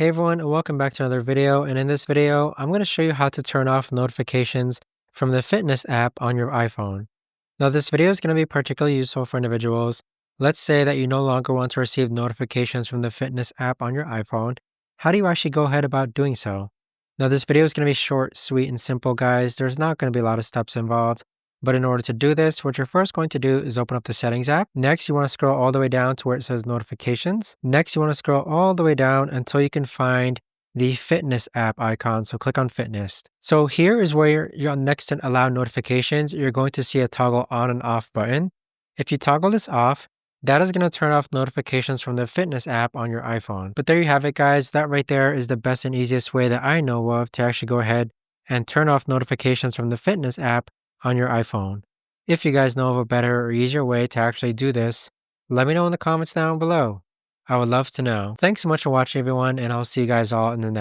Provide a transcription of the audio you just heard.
Hey everyone, and welcome back to another video. And in this video, I'm going to show you how to turn off notifications from the fitness app on your iPhone. Now, this video is going to be particularly useful for individuals. Let's say that you no longer want to receive notifications from the fitness app on your iPhone. How do you actually go ahead about doing so? Now, this video is going to be short, sweet, and simple, guys. There's not going to be a lot of steps involved. But in order to do this, what you're first going to do is open up the settings app. Next, you want to scroll all the way down to where it says notifications. Next, you want to scroll all the way down until you can find the fitness app icon. So click on fitness. So here is where you're on next to allow notifications. You're going to see a toggle on and off button. If you toggle this off, that is going to turn off notifications from the fitness app on your iPhone. But there you have it, guys. That right there is the best and easiest way that I know of to actually go ahead and turn off notifications from the fitness app on your iPhone. If you guys know of a better or easier way to actually do this, let me know in the comments down below. I would love to know. Thanks so much for watching, everyone, and I'll see you guys all in the next